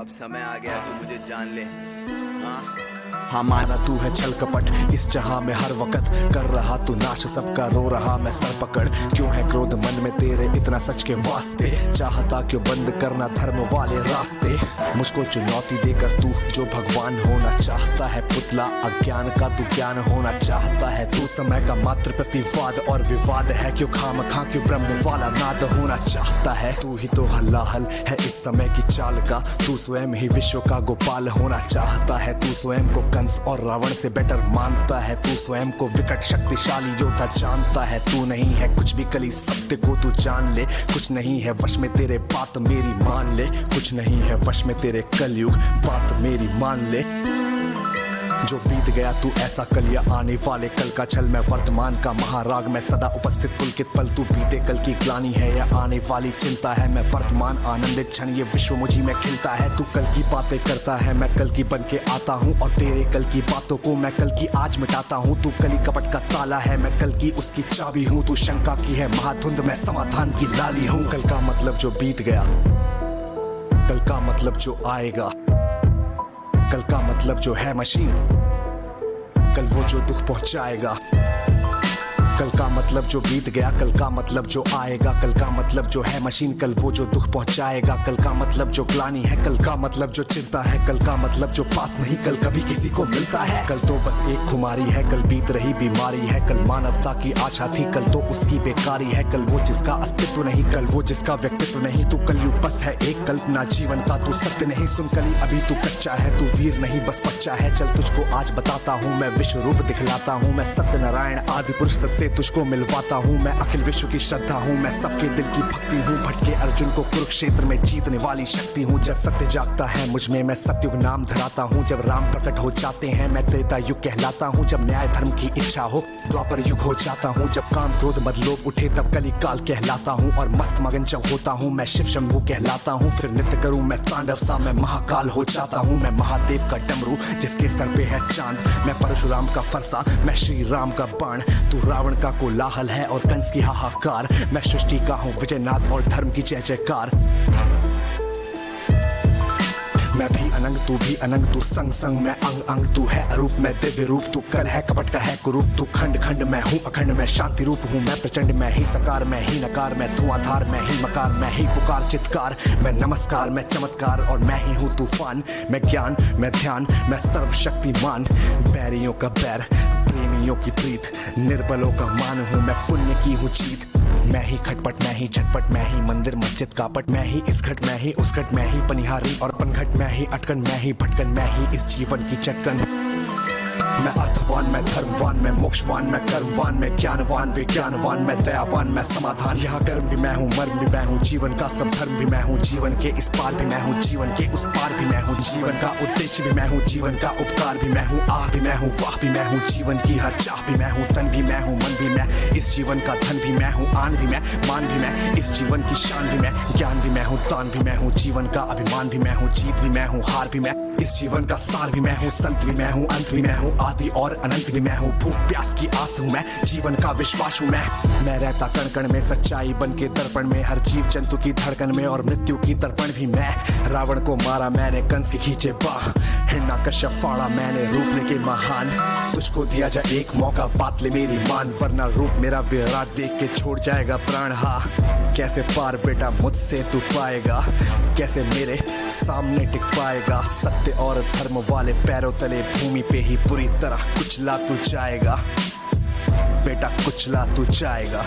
अब समय आ गया तू मुझे जान ले। हाँ माना तू है छल कपट इस जहां में हर वक्त कर रहा तू नाश सबका रो रहा मैं सर पकड़। क्यों है क्रोध मन में तेरे इतना सच के वास्ते चाहता क्यों बंद करना धर्म वाले रास्ते। मुझको चुनौती देकर तू जो भगवान होना चाहता है पुतला अज्ञान का तू ज्ञान होना चाहता है। तू समय का मात्र प्रतिवाद और विवाद है क्यों खाम खा क्यों ब्रह्म वाला नाद होना चाहता है। तू ही तो हल्लाहल है इस समय की चाल का तू स्वयं ही विश्व का गोपाल होना चाहता है। तू स्वयं को कंस और रावण से बेटर मानता है तू स्वयं को विकट शक्तिशाली योद्धा जानता है। तू नहीं है कुछ भी कली सत्य को तू जान ले कुछ नहीं है वश में तेरे बात मेरी मान ले कुछ नहीं है वश में तेरे कलयुग बात मेरी मान ले। जो बीत गया तू ऐसा कल या आने वाले कल का छल मैं वर्तमान का महाराग में सदा उपस्थित पुलकित पल तू बीते कल की ग्लानि है या आने वाली चिंता है। मैं वर्तमान आनंदित क्षण ये विश्व मुझी में खिलता है। तू कल की बातें करता है मैं कल की बन के आता हूँ और तेरे कल की बातों को मैं कल की आज मिटाता हूँ। तू कली कपट का ताला है मैं कल की उसकी चाबी हूँ। तू शंका की है महाधुंध मैं समाधान की लाली हूँ। कल का मतलब जो बीत गया कल का मतलब जो आएगा कल का मतलब जो है मशीन कल वो जो दुख पहुंचाएगा। कल का मतलब जो बीत गया कल का मतलब जो आएगा कल का मतलब जो है मशीन कल वो जो दुख पहुंचाएगा। कल का मतलब जो ग्लानि है कल का मतलब जो चिंता है कल का मतलब जो पास नहीं कल कभी किसी को मिलता है। कल तो बस एक खुमारी है कल बीत रही बीमारी है कल मानवता की आशा थी कल तो उसकी बेकारी है। कल वो जिसका अस्तित्व नहीं कल वो जिसका व्यक्तित्व नहीं तू कलयुग बस है एक कल्पना जीवन का तू सत्य नहीं। सुन कली अभी तू कच्चा है तू वीर नहीं बस बच्चा है। चल तुझको आज बताता हूँ मैं विश्व रूप दिखलाता हूँ मैं सत्य नारायण आदि पुरुष से तुझको मिलवाता हूँ। मैं अखिल विश्व की श्रद्धा हूँ मैं सबके दिल की भक्ति हूँ। भटके अर्जुन को कुरुक्षेत्र में जीतने वाली शक्ति हूँ। जब सत्य जागता है मुझ में मैं सत्युग नाम धराता हूँ। जब राम प्रकट हो जाते हैं मैं त्रेता युग कहलाता हूँ। जब न्याय धर्म की इच्छा हो द्वापर युग हो जाता हूँ। जब काम क्रोध मद लोभ उठे तब कली काल कहलाता हूँ। और मस्त मगन जब होता हूँ मैं शिव शंभू कहलाता हूँ। फिर नृत्य करूँ मैं तांडव सा मैं महाकाल हो जाता हूँ। मैं महादेव का डमरू जिसके सर पे है चांद मैं परशुराम का फरसा मैं श्री राम का बाण। तू रावण का कोलाहल है और कंस की हाहाकार मैं सृष्टि का हूँ विजयनाथ और धर्म की जय जयकार। मैं भी अनंग तू भी अनंग तू संग संग मैं अंग अंग तू है अरूप मैं दिव्य रूप तू कल है कपट का है कुरूप तू खंड खंड मैं हूँ अखंड मैं शांति रूप हूँ मैं प्रचंड मैं ही सकार मैं ही नकार मैं धुआंधार मैं ही मकार मैं ही पुकार चित्कार मैं नमस्कार मैं चमत्कार और मैं ही हूँ तूफान। मैं ज्ञान मैं ध्यान मैं सर्वशक्तिमान बैरियों का बैर प्रेमियों की प्रीत निर्बलों का मान हूँ मैं पुण्य की हूँ जीत। मैं ही खटपट मैं ही झटपट मैं ही मंदिर मस्जिद कापट मैं ही इस घट मैं ही उस घट मैं ही पनिहारी और पनघट मैं ही अटकन मैं ही भटकन मैं ही इस जीवन की चटकन। मैं अर्थवान मैं धर्मवान मैं मोक्षवान मैं कर्मवान मैं ज्ञानवान विज्ञानवान मैं दयावान मैं समाधान। यहाँ कर्म भी मैं हूँ मर्म भी मैं हूँ जीवन का सब धर्म भी मैं हूँ जीवन के इस पार भी मैं हूँ जीवन के उस पार भी मैं हूँ जीवन का उद्देश्य भी मैं हूँ जीवन का उपकार भी मैं हूँ आह भी मैं हूँ वाह भी मैं हूँ जीवन की हर चाह भी मैं हूँ तन भी मैं हूँ मन भी मैं इस जीवन का धन भी मैं हूँ आन भी मैं मान भी मैं इस जीवन की शान भी मैं ज्ञान भी मैं हूँ तान भी मैं हूँ जीवन का अभिमान भी मैं हूँ जीत भी मैं हूँ हार भी मैं इस जीवन का सार भी मैं हूँ संत भी मैं हूँ अंत भी मैं हूँ आदि और अनंत भी मैं हूँ भूख प्यास की आस हूँ मैं जीवन का विश्वास हूँ मैं रहता कण कण में सच्चाई बन के दर्पण में हर जीव जंतु की धड़कन में और मृत्यु की तर्पण भी मैं। रावण को मारा मैंने कंस की खींचे बाह हिरण्यकश्यप फाड़ा मैंने रूप लेके महान। तुझको दिया जाए एक मौका बात ले मेरी मान वरना रूप मेरा विराट देख के छोड़ जाएगा प्राण। हाँ कैसे पार बेटा मुझसे तू पाएगा कैसे मेरे सामने टिक पाएगा। सत्य और धर्म वाले पैरों तले भूमि पे ही पूरी तरह कुचला तू जाएगा बेटा कुचला तू जाएगा।